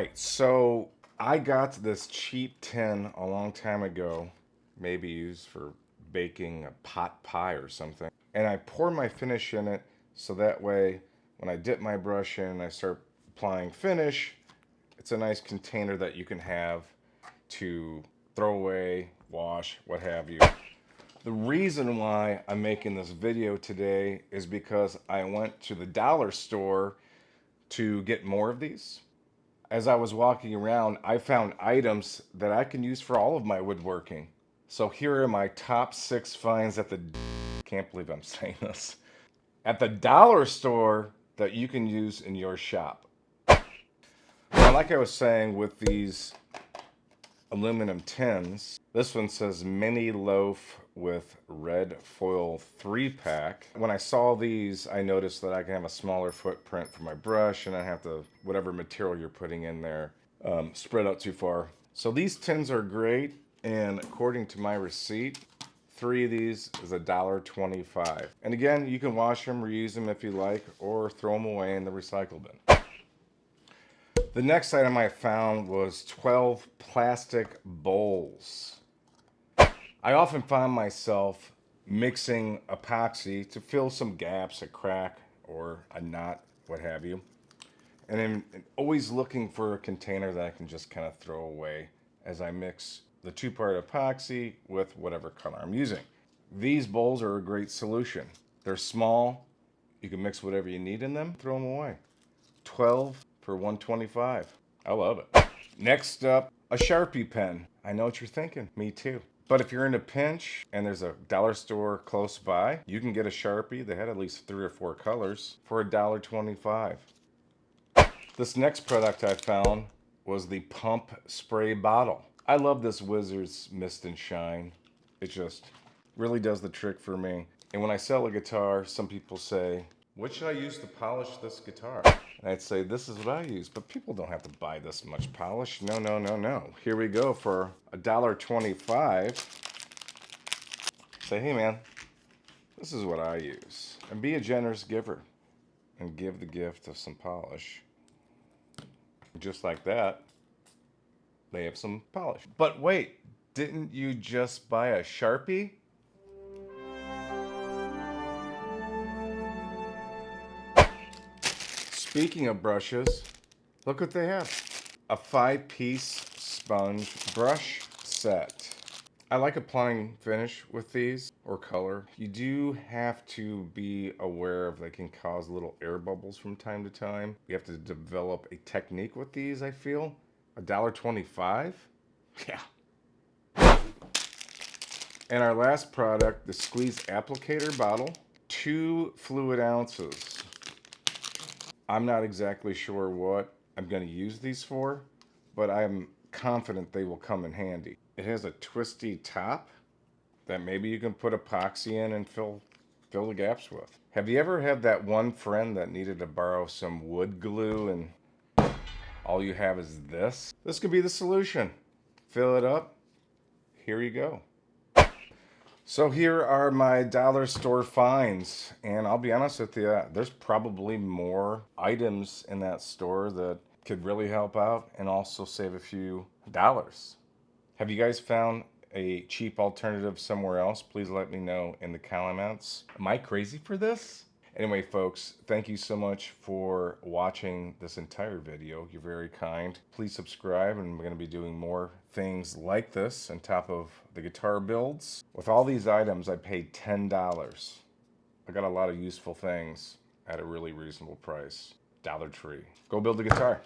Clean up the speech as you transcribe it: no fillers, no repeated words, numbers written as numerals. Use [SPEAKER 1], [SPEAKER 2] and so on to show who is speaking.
[SPEAKER 1] right, so I got this cheap tin a long time ago, maybe used for baking a pot pie or something. And I pour my finish in it so that way when I dip my brush in and I start applying finish, it's a nice container that you can have to throw away, wash, what have you. The reason why I'm making this video today is because I went to the dollar store to get more of these. As I was walking around, I found items that I can use for all of my woodworking. So here are my top 6 finds at the, can't believe I'm saying this, at the dollar store that you can use in your shop. Now, like I was saying with these aluminum tins, this one says mini loaf with red foil 3-pack. When I saw these, I noticed that I can have a smaller footprint for my brush and I have to, whatever material you're putting in there, spread out too far. So these tins are great, and according to my receipt, 3 of these is $1.25. And again, you can wash them, reuse them if you like, or throw them away in the recycle bin. The next item I found was 12 plastic bowls. I often find myself mixing epoxy to fill some gaps, a crack or a knot, what have you. And I'm always looking for a container that I can just kind of throw away as I mix the 2-part epoxy with whatever color I'm using. These bowls are a great solution. They're small, you can mix whatever you need in them, throw them away. 12 for $1.25. I love it. Next up, a Sharpie pen. I know what you're thinking, me too. But if you're in a pinch and there's a dollar store close by, you can get a Sharpie. They had at least 3 or 4 colors for $1.25. This next product I found was the pump spray bottle. I love this Wizards Mist and Shine. It just really does the trick for me. And when I sell a guitar, some people say, what should I use to polish this guitar? And I'd say, this is what I use. But people don't have to buy this much polish. No, no, no, no. Here we go for $1.25. Say, hey man, this is what I use. And be a generous giver and give the gift of some polish. Just like that, they have some polish. But wait, didn't you just buy a Sharpie? Speaking of brushes, look what they have. A 5-piece sponge brush set. I like applying finish with these, or color. You do have to be aware of they can cause little air bubbles from time to time. You have to develop a technique with these, I feel. $1.25? Yeah. And our last product, the Squeeze Applicator bottle. 2 fluid ounces. I'm not exactly sure what I'm going to use these for, but I'm confident they will come in handy. It has a twisty top that maybe you can put epoxy in and fill the gaps with. Have you ever had that one friend that needed to borrow some wood glue and all you have is this? This could be the solution. Fill it up. Here you go. So here are my dollar store finds, and I'll be honest with you, there's probably more items in that store that could really help out and also save a few dollars. Have you guys found a cheap alternative somewhere else? Please let me know in the comments. Am I crazy for this? Anyway, folks, thank you so much for watching this entire video. You're very kind. Please subscribe, and we're going to be doing more things like this on top of the guitar builds. With all these items, I paid $10. I got a lot of useful things at a really reasonable price. Dollar Tree. Go build a guitar.